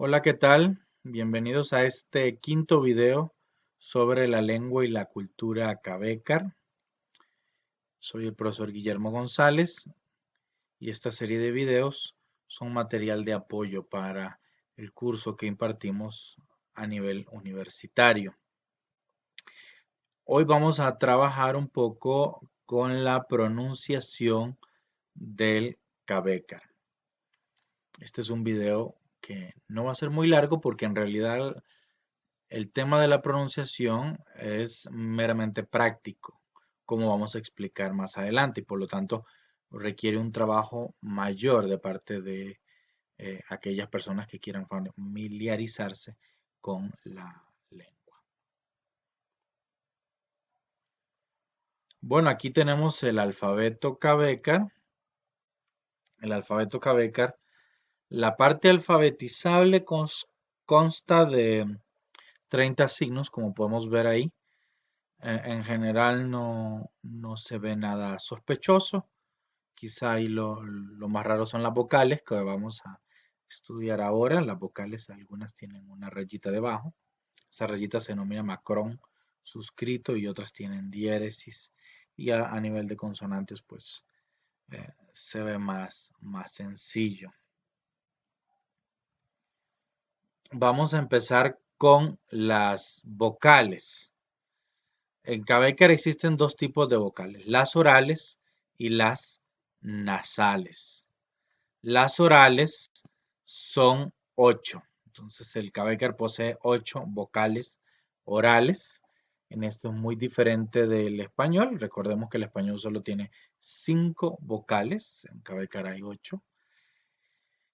Hola, ¿qué tal? Bienvenidos a este quinto video sobre la lengua y la cultura cavécar. Soy el profesor Guillermo González y esta serie de videos son material de apoyo para el curso que impartimos a nivel universitario. Hoy vamos a trabajar un poco con la pronunciación del cavécar. Este es un video que no va a ser muy largo porque en realidad el tema de la pronunciación es meramente práctico, como vamos a explicar más adelante, y por lo tanto requiere un trabajo mayor de parte de aquellas personas que quieran familiarizarse con la lengua. Bueno, aquí tenemos el alfabeto cavécar. El alfabeto cavécar. La parte alfabetizable consta de 30 signos, como podemos ver ahí. En general no se ve nada sospechoso. Quizá ahí lo más raro son las vocales que vamos a estudiar ahora. Las vocales, algunas tienen una rayita debajo. Esa rayita se denomina macrón suscrito y otras tienen diéresis. Y a nivel de consonantes, pues se ve más sencillo. Vamos a empezar con las vocales. En Cavécar existen dos tipos de vocales, las orales y las nasales. Las orales son 8. Entonces el Cavécar posee 8 vocales orales. En esto es muy diferente del español. Recordemos que el español solo tiene 5 vocales. En Cavécar hay 8.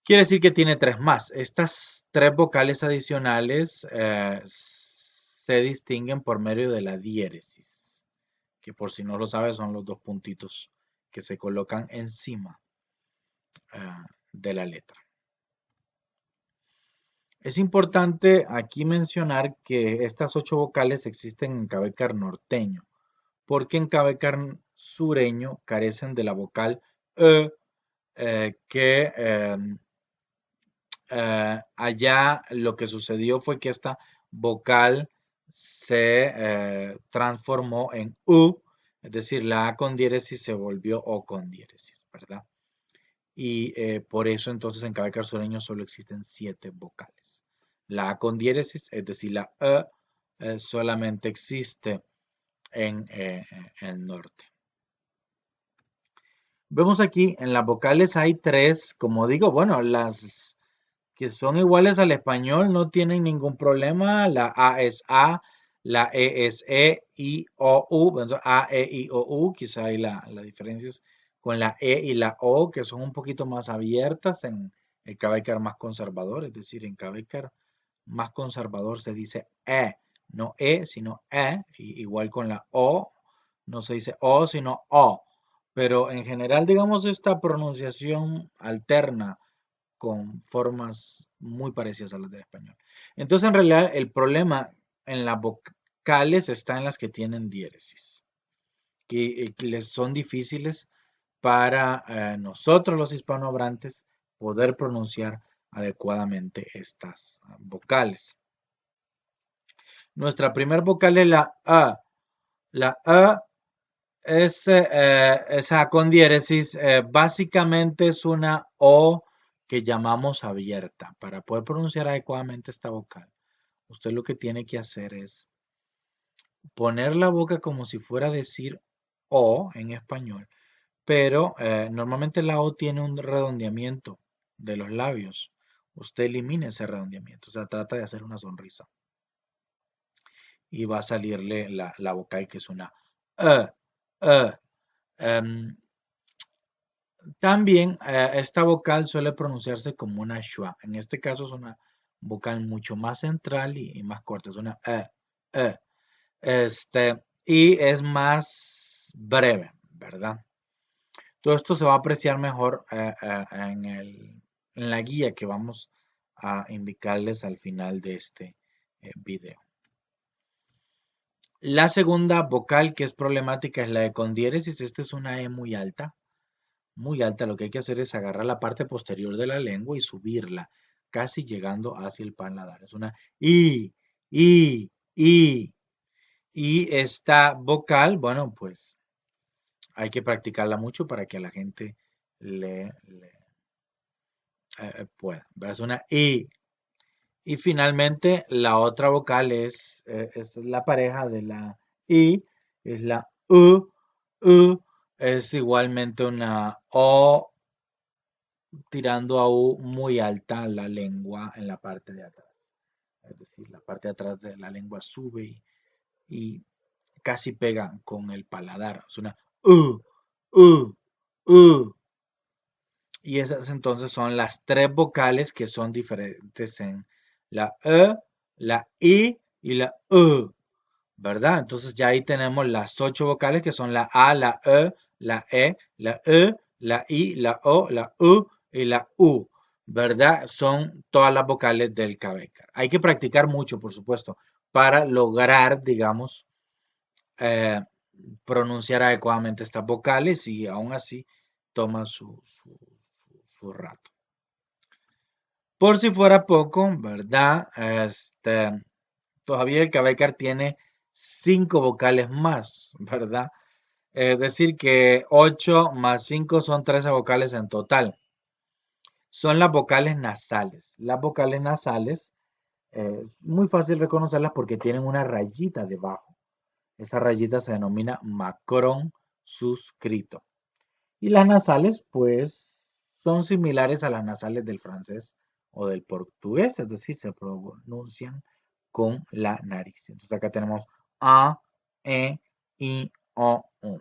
Quiere decir que tiene 3 más. Estas 3 vocales adicionales se distinguen por medio de la diéresis, que por si no lo sabes son los dos puntitos que se colocan encima de la letra. Es importante aquí mencionar que estas 8 vocales existen en Cavécar norteño, porque en Cavécar sureño carecen de la vocal e, que allá lo que sucedió fue que esta vocal se transformó en U, es decir, la A con diéresis se volvió O con diéresis, ¿verdad? Y por eso entonces en Cavécar sureño solo existen 7 vocales. La A con diéresis, es decir, la solamente existe en el norte. Vemos aquí en las vocales hay 3, como digo, bueno, las que son iguales al español no tienen ningún problema. La A es A, la E es E, I, O, U. Entonces, A, E, I, O, U. Quizá ahí la diferencia es con la E y la O, que son un poquito más abiertas en el Cavécar más conservador. Es decir, en Cavécar más conservador se dice no E, sino Igual con la O, no se dice O, sino O. Pero en general, digamos, esta pronunciación alterna con formas muy parecidas a las del español. Entonces, en realidad, el problema en las vocales está en las que tienen diéresis, que les son difíciles para nosotros los hispanohablantes poder pronunciar adecuadamente estas vocales. Nuestra primer vocal es la A. La A es esa con diéresis, básicamente es una O que llamamos abierta. Para poder pronunciar adecuadamente esta vocal, usted lo que tiene que hacer es poner la boca como si fuera a decir O en español, pero normalmente la O tiene un redondeamiento de los labios. Usted elimina ese redondeamiento, o sea, trata de hacer una sonrisa. Y va a salirle la vocal que es una E, E. Em, También esta vocal suele pronunciarse como una schwa. En este caso es una vocal mucho más central y más corta. Es una e. Y es más breve, ¿verdad? Todo esto se va a apreciar mejor en la guía que vamos a indicarles al final de este video. La segunda vocal que es problemática es la de con diéresis. Esta es una E muy alta. Muy alta, lo que hay que hacer es agarrar la parte posterior de la lengua y subirla casi llegando hacia el paladar. Es una I, I, I. Y esta vocal, bueno, pues hay que practicarla mucho para que a la gente le pueda. Es una I. Y finalmente la otra vocal es la pareja de la I, es la U. U es igualmente una O tirando a U muy alta la lengua en la parte de atrás. Es decir, la parte de atrás de la lengua sube y casi pega con el paladar. Es una U, U, U. Y esas entonces son las tres vocales que son diferentes en la la I y la U, ¿verdad? Entonces ya ahí tenemos las 8 vocales que son la A, la la E, la la I, la O, la U y la U, ¿verdad? Son todas las vocales del Quebec. Hay que practicar mucho, por supuesto, para lograr, digamos, eh, pronunciar adecuadamente estas vocales y aún así toma su rato. Por si fuera poco, ¿verdad? Todavía el Quebecer tiene 5 vocales más, ¿verdad? Es decir, que 8 más 5 son 13 vocales en total. Son las vocales nasales. Las vocales nasales es muy fácil reconocerlas porque tienen una rayita debajo. Esa rayita se denomina macrón suscrito. Y las nasales, pues, son similares a las nasales del francés o del portugués, es decir, se pronuncian con la nariz. Entonces acá tenemos A, E, I, O, U.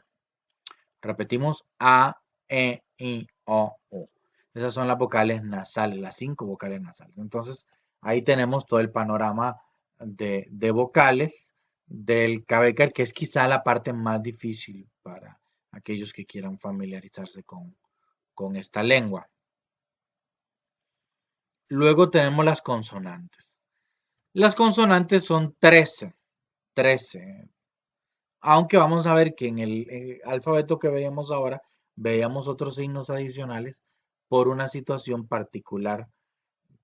Repetimos A, E, I, O, U. Esas son las vocales nasales, las 5 vocales nasales. Entonces ahí tenemos todo el panorama de vocales del Quebecer, que es quizá la parte más difícil para aquellos que quieran familiarizarse con esta lengua. Luego tenemos las consonantes. Las consonantes son 13. Aunque vamos a ver que en el alfabeto que veíamos ahora, veíamos otros signos adicionales por una situación particular,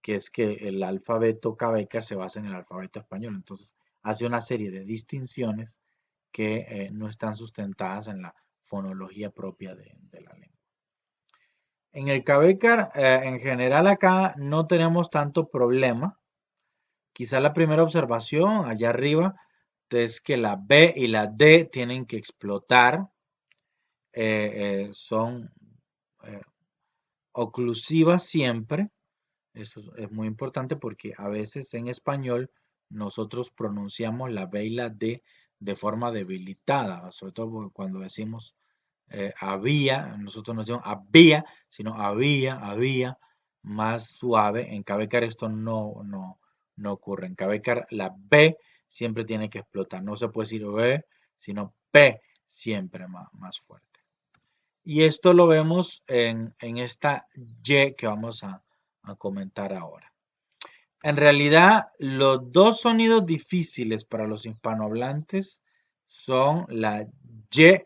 que es que el alfabeto Quebecer se basa en el alfabeto español. Entonces, hace una serie de distinciones que no están sustentadas en la fonología propia de la lengua. En el Quebecer, en general acá no tenemos tanto problema. Quizá la primera observación allá arriba es que la B y la D tienen que explotar. Son eh, oclusivas siempre. Eso es muy importante porque a veces en español nosotros pronunciamos la B y la D de forma debilitada, sobre todo cuando decimos había, nosotros no decimos había, sino había, más suave. En Quebecer esto no ocurre. En Quebecer la B siempre tiene que explotar. No se puede decir B, sino P siempre más fuerte. Y esto lo vemos en esta Y que vamos a comentar ahora. En realidad, los dos sonidos difíciles para los hispanohablantes son la Y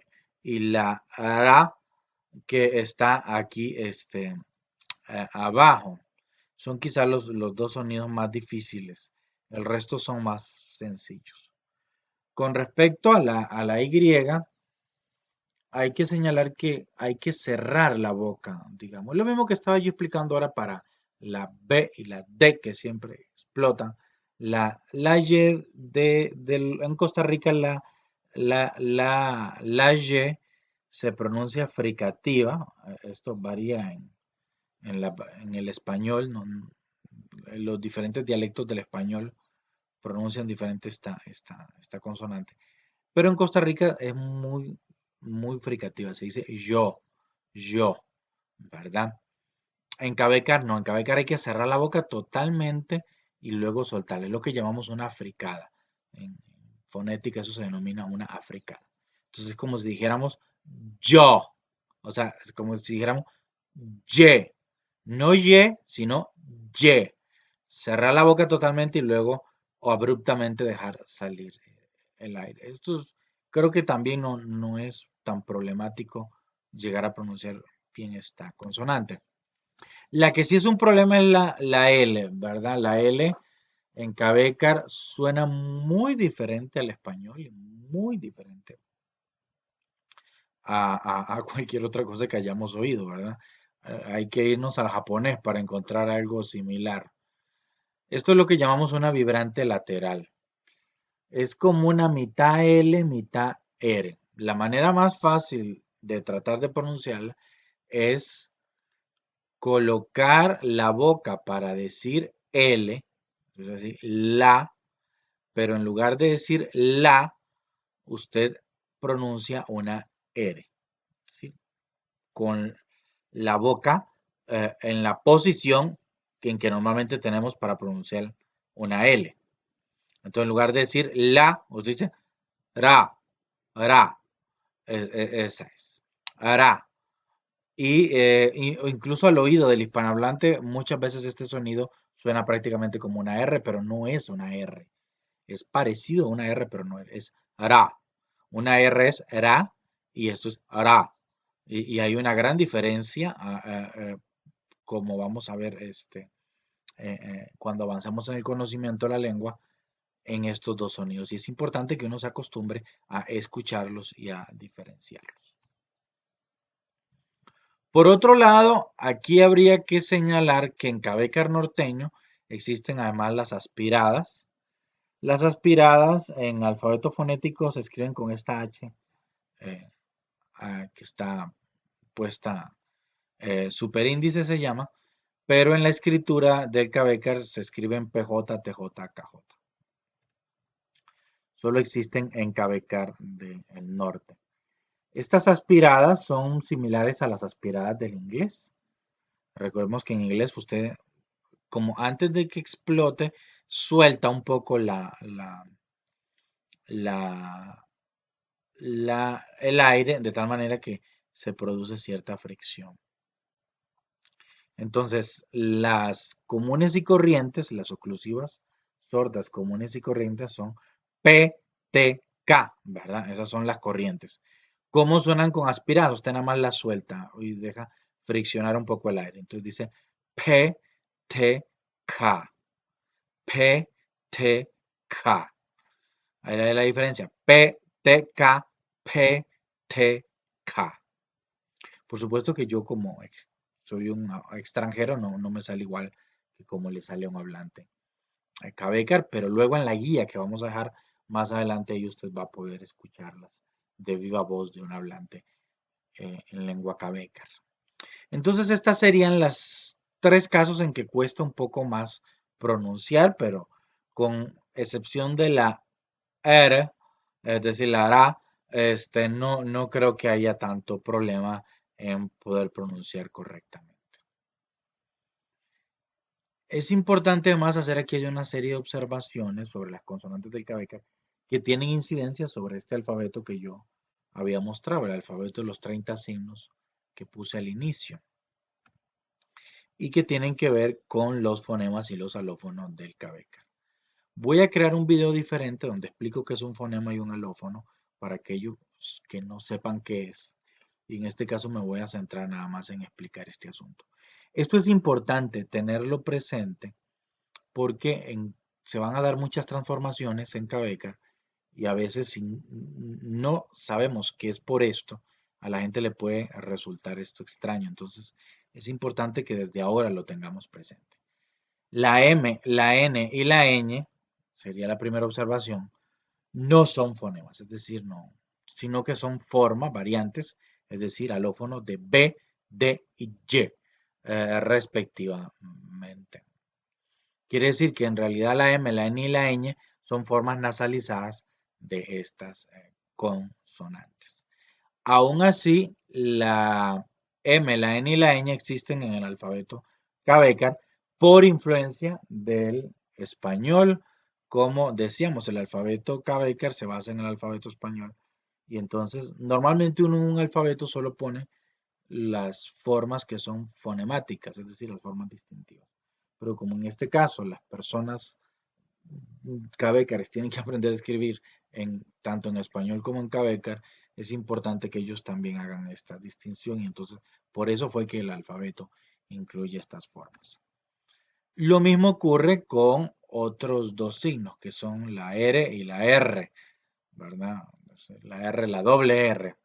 y la RA, que está aquí abajo. Son quizás los dos sonidos más difíciles. El resto son más sencillos. Con respecto a la Y, hay que señalar que hay que cerrar la boca, digamos. Lo mismo que estaba yo explicando ahora para la B y la D, que siempre explotan. La Y en Costa Rica, la Y se pronuncia fricativa. Esto varía en el español. Los diferentes dialectos del español pronuncian diferente esta consonante. Pero en Costa Rica es muy fricativa. Se dice yo, ¿verdad? En Quebecer no, en Quebecer hay que cerrar la boca totalmente y luego soltarle. Es lo que llamamos una fricada. En fonética eso se denomina una africada. Entonces es como si dijéramos yo. O sea, es como si dijéramos ye. No ye, sino ye. Cerrar la boca totalmente y luego o abruptamente dejar salir el aire. Creo que también no es tan problemático llegar a pronunciar bien esta consonante. La que sí es un problema es la L, ¿verdad? La L en Cavécar suena muy diferente al español y muy diferente a cualquier otra cosa que hayamos oído, ¿verdad? Hay que irnos al japonés para encontrar algo similar. Esto es lo que llamamos una vibrante lateral. Es como una mitad L, mitad R. La manera más fácil de tratar de pronunciarla es colocar la boca para decir L, es decir, la, pero en lugar de decir la, usted pronuncia una R, ¿sí? Con la boca en la posición en que normalmente tenemos para pronunciar una L. Entonces, en lugar de decir la, usted dice ra, ra. Esa es. Ra. O incluso al oído del hispanohablante, muchas veces este sonido suena prácticamente como una R, pero no es una R. Es parecido a una R, pero no es ra. Una R es ra y esto es ra. Y hay una gran diferencia, como vamos a ver cuando avanzamos en el conocimiento de la lengua, en estos dos sonidos. Y es importante que uno se acostumbre a escucharlos y a diferenciarlos. Por otro lado, aquí habría que señalar que en Cavécar norteño existen además las aspiradas. Las aspiradas en alfabeto fonético se escriben con esta H eh, que está puesta, superíndice se llama, pero en la escritura del Cavécar se escriben PJ, TJ, KJ. Solo existen en Cavécar del norte. Estas aspiradas son similares a las aspiradas del inglés. Recordemos que en inglés usted, como antes de que explote, suelta un poco la, el aire de tal manera que se produce cierta fricción. Entonces, las comunes y corrientes, las oclusivas sordas comunes y corrientes son P, T, K, ¿verdad? Esas son las corrientes. ¿Cómo suenan con aspiradas? Usted nada más la suelta y deja friccionar un poco el aire. Entonces dice P, T, K. P, T, K. Ahí hay la diferencia. P, T, K, P, T, K. Por supuesto que yo como soy un extranjero, no me sale igual que como le sale a un hablante Cavécar, pero luego en la guía que vamos a dejar más adelante ahí usted va a poder escucharlas de viva voz de un hablante en lengua Cavécar. Entonces estas serían las tres casos en que cuesta un poco más pronunciar, pero con excepción de la R, es decir, la ra, no creo que haya tanto problema en poder pronunciar correctamente. Es importante además hacer aquí una serie de observaciones sobre las consonantes del Cavécar que tienen incidencia sobre este alfabeto que yo había mostrado, el alfabeto de los 30 signos que puse al inicio y que tienen que ver con los fonemas y los alófonos del Cavécar. Voy a crear un video diferente donde explico qué es un fonema y un alófono para aquellos que no sepan qué es. Y en este caso me voy a centrar nada más en explicar este asunto. Esto es importante tenerlo presente porque se van a dar muchas transformaciones en Cavécar y a veces si no sabemos qué es por esto, a la gente le puede resultar esto extraño. Entonces es importante que desde ahora lo tengamos presente. La M, la N y la ñ, sería la primera observación, no son fonemas, es decir, no, sino que son formas, variantes, es decir, alófonos de B, D y Y, respectivamente. Quiere decir que en realidad la M, la N y la ñ son formas nasalizadas de estas consonantes. Aún así, la M, la N y la ñ existen en el alfabeto Cavécar por influencia del español. Como decíamos, el alfabeto Cavécar se basa en el alfabeto español. Y entonces, normalmente uno en un alfabeto solo pone las formas que son fonemáticas, es decir, las formas distintivas. Pero como en este caso las personas Cavécares tienen que aprender a escribir tanto en español como en Cavécar, es importante que ellos también hagan esta distinción y entonces por eso fue que el alfabeto incluye estas formas. Lo mismo ocurre con otros dos signos, que son la R y la R, ¿verdad? La R, la doble R.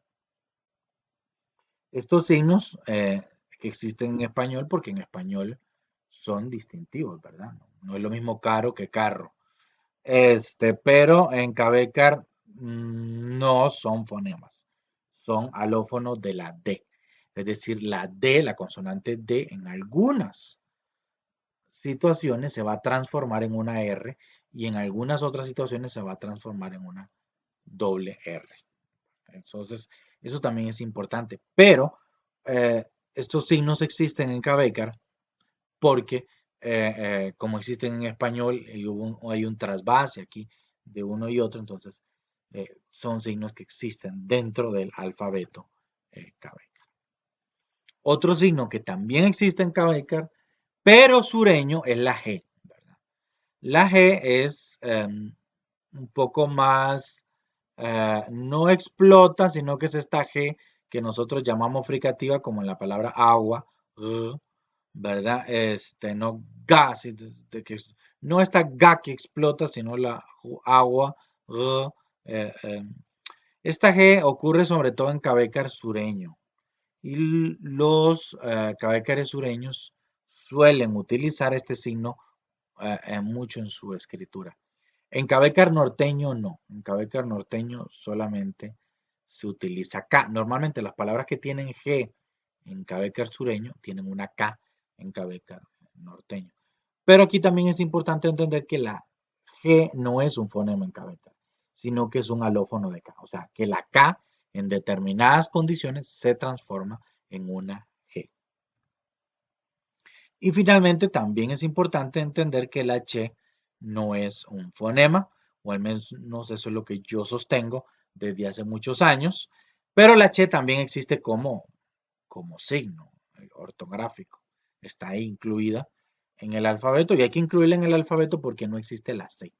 Estos signos que existen en español, porque en español son distintivos, ¿verdad? No es lo mismo caro que carro. Pero en Cavécar no son fonemas, son alófonos de la D. Es decir, la D, la consonante D, en algunas situaciones se va a transformar en una R y en algunas otras situaciones se va a transformar en una doble R. Entonces, eso también es importante. Pero eh, estos signos existen en Cavécar porque, como existen en español, hay un trasvase aquí de uno y otro, entonces son signos que existen dentro del alfabeto Cavécar. Otro signo que también existe en Cavécar, pero sureño, es la G, ¿verdad? La G es un poco más, no explota, sino que es esta G que nosotros llamamos fricativa, como en la palabra agua, ¿verdad? No ga, no esta ga que explota, sino la agua, eh, eh. Esta G ocurre sobre todo en Cavécar sureño. Y los cabécares sureños suelen utilizar este signo mucho en su escritura. En Cavécar norteño no, en Cavécar norteño solamente se utiliza K. Normalmente las palabras que tienen G en Cavécar sureño tienen una K en Cavécar norteño. Pero aquí también es importante entender que la G no es un fonema en Cavécar, sino que es un alófono de K. O sea, que la K en determinadas condiciones se transforma en una G. Y finalmente también es importante entender que la H no es un fonema, o al menos eso es lo que yo sostengo desde hace muchos años, pero la H también existe como signo ortográfico. Está ahí incluida en el alfabeto y hay que incluirla en el alfabeto porque no existe la C.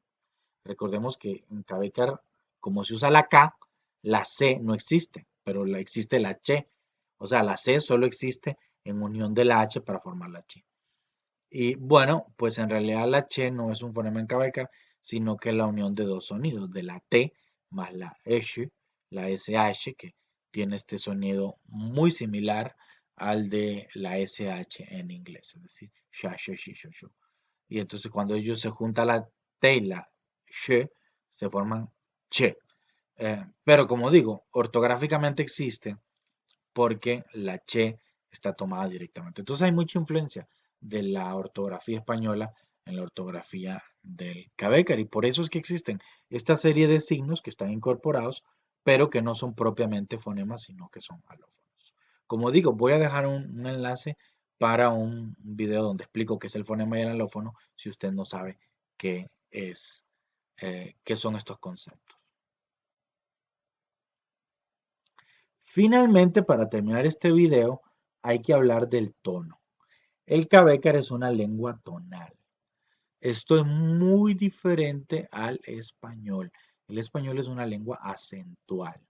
Recordemos que en Cavécar, como se usa la K, la C no existe, pero existe la H. O sea, la C solo existe en unión de la H para formar la H. Y bueno, pues en realidad la H no es un fonema en Cavécar, sino que es la unión de dos sonidos, de la T más la H, la SH, que tiene este sonido muy similar al de la SH en inglés, es decir, sha, sha, shi, sho, sho. Y entonces cuando ellos se juntan la T y la Sh, se forman Che. Pero como digo, ortográficamente existe porque la Che está tomada directamente. Entonces hay mucha influencia de la ortografía española en la ortografía del Cavécar y por eso es que existen esta serie de signos que están incorporados, pero que no son propiamente fonemas, sino que son alófonos. Como digo, voy a dejar un enlace para un video donde explico qué es el fonema y el alófono si usted no sabe qué es, qué son estos conceptos. Finalmente, para terminar este video, hay que hablar del tono. El Cavécar es una lengua tonal. Esto es muy diferente al español. El español es una lengua acentual.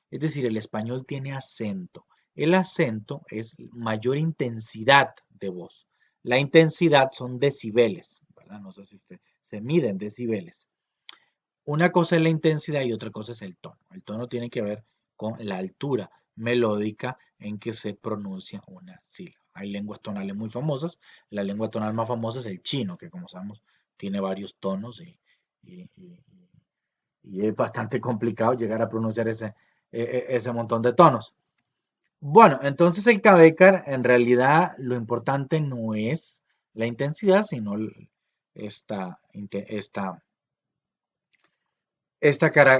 Es decir, el español tiene acento. El acento es mayor intensidad de voz. La intensidad son decibeles, ¿verdad? No sé si se miden decibeles. Una cosa es la intensidad y otra cosa es el tono. El tono tiene que ver con la altura melódica en que se pronuncia una sílaba. Hay lenguas tonales muy famosas. La lengua tonal más famosa es el chino, que como sabemos tiene varios tonos y- y- y es bastante complicado llegar a pronunciar ese montón de tonos. Bueno, entonces el Cavécar en realidad lo importante no es la intensidad, sino esta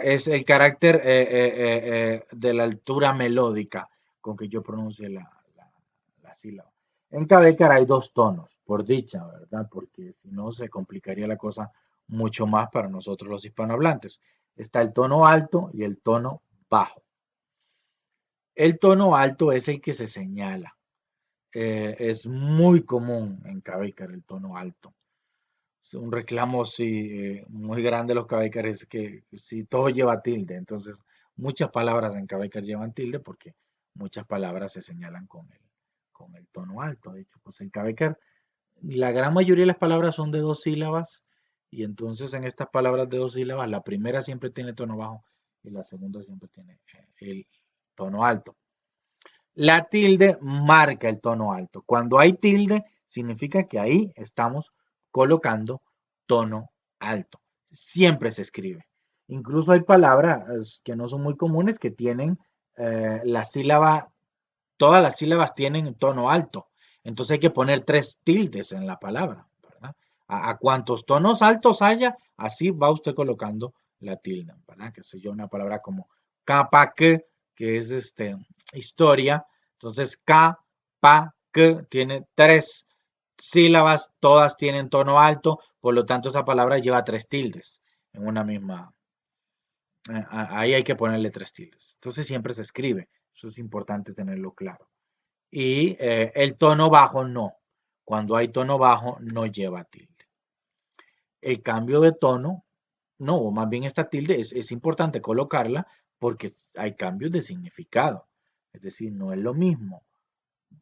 es el carácter de la altura melódica con que yo pronuncio la sílaba. En Cavécar hay dos tonos, por dicha, ¿verdad? Porque si no se complicaría la cosa mucho más para nosotros los hispanohablantes. Está el tono alto y el tono bajo. El tono alto es el que se señala. Es muy común en Cavécar el tono alto. Es un reclamo muy grande de los cabécares que si todo lleva tilde, entonces muchas palabras en cabécar llevan tilde porque muchas palabras se señalan con el tono alto. De hecho, pues el Quebecer, la gran mayoría de las palabras son de dos sílabas y entonces en estas palabras de dos sílabas, la primera siempre tiene tono bajo y la segunda siempre tiene el tono alto. La tilde marca el tono alto. Cuando hay tilde, significa que ahí estamos colocando tono alto. Siempre se escribe. Incluso hay palabras que no son muy comunes que tienen la sílaba, todas las sílabas tienen tono alto. Entonces hay que poner tres tildes en la palabra, ¿verdad? A cuantos tonos altos haya, así va usted colocando la tilde, ¿verdad? Que sé yo, una palabra como capaque, que es historia. Entonces, que tiene tres sílabas, todas tienen tono alto, por lo tanto esa palabra lleva tres tildes en una misma. Ahí hay que ponerle tres tildes. Entonces siempre se escribe. Eso es importante tenerlo claro. Y el tono bajo no. Cuando hay tono bajo no lleva tilde. El cambio de tono, no, o más bien esta tilde es importante colocarla porque hay cambios de significado. Es decir, no es lo mismo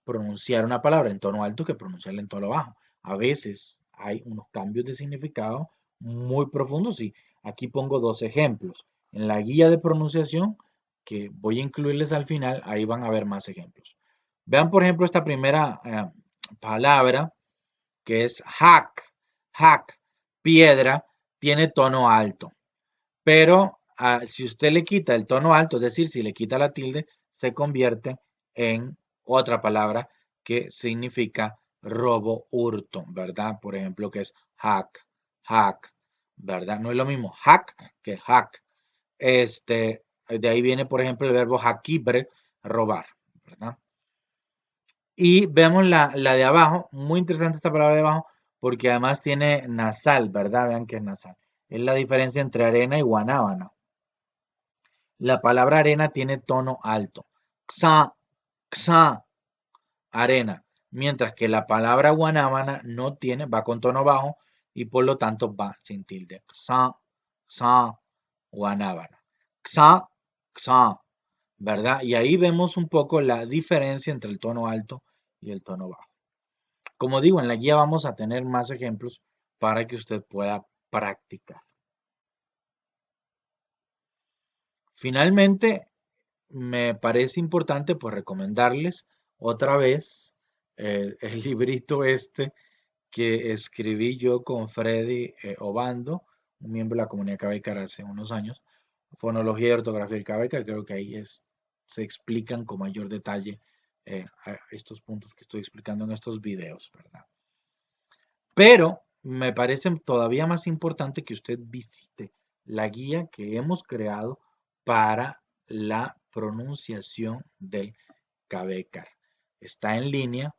pronunciar una palabra en tono alto que pronunciarla en tono bajo. A veces hay unos cambios de significado muy profundos y aquí pongo dos ejemplos. En la guía de pronunciación que voy a incluirles al final, ahí van a ver más ejemplos. Vean, por ejemplo, esta primera palabra que es hack, piedra, tiene tono alto. Pero si usted le quita el tono alto, es decir, si le quita la tilde, se convierte en otra palabra que significa robo, hurto, ¿verdad? Por ejemplo, que es hack, ¿verdad? No es lo mismo hack que hack. De ahí viene, por ejemplo, el verbo hackibre, robar, ¿verdad? Y vemos la de abajo, muy interesante esta palabra de abajo, porque además tiene nasal, ¿verdad? Vean que es nasal. Es la diferencia entre arena y guanábana. La palabra arena tiene tono alto. Xa, arena. Mientras que la palabra guanábana no tiene, va con tono bajo y por lo tanto va sin tilde. Xa, guanábana. Xa, ¿verdad? Y ahí vemos un poco la diferencia entre el tono alto y el tono bajo. Como digo, en la guía vamos a tener más ejemplos para que usted pueda practicar. Finalmente, me parece importante pues recomendarles otra vez el librito que escribí yo con Freddy Obando, un miembro de la comunidad Cabecar hace unos años, Fonología y Ortografía del Cabecar. Creo que ahí se explican con mayor detalle estos puntos que estoy explicando en estos videos, ¿verdad? Pero me parece todavía más importante que usted visite la guía que hemos creado para la pronunciación del Cabecar. Está en línea.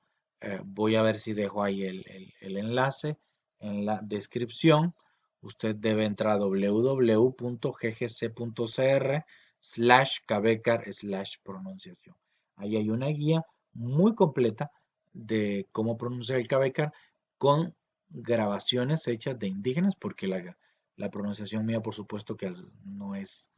Voy a ver si dejo ahí el enlace en la descripción. Usted debe entrar a www.ggc.cr/cabecar/pronunciación. Ahí hay una guía muy completa de cómo pronunciar el Cabecar con grabaciones hechas de indígenas, porque la pronunciación mía, por supuesto, que no es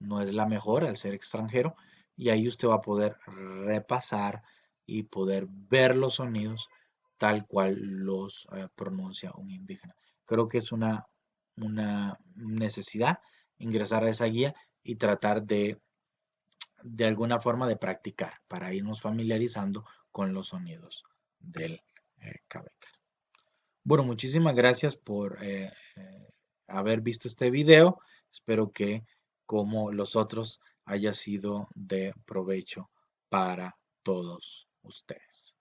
la mejor al ser extranjero, y ahí usted va a poder repasar y poder ver los sonidos tal cual los pronuncia un indígena. Creo que es una necesidad ingresar a esa guía y tratar de alguna forma de practicar para irnos familiarizando con los sonidos del Cabecar. Bueno, muchísimas gracias por haber visto este video. Espero que, como los otros, haya sido de provecho para todos ustedes.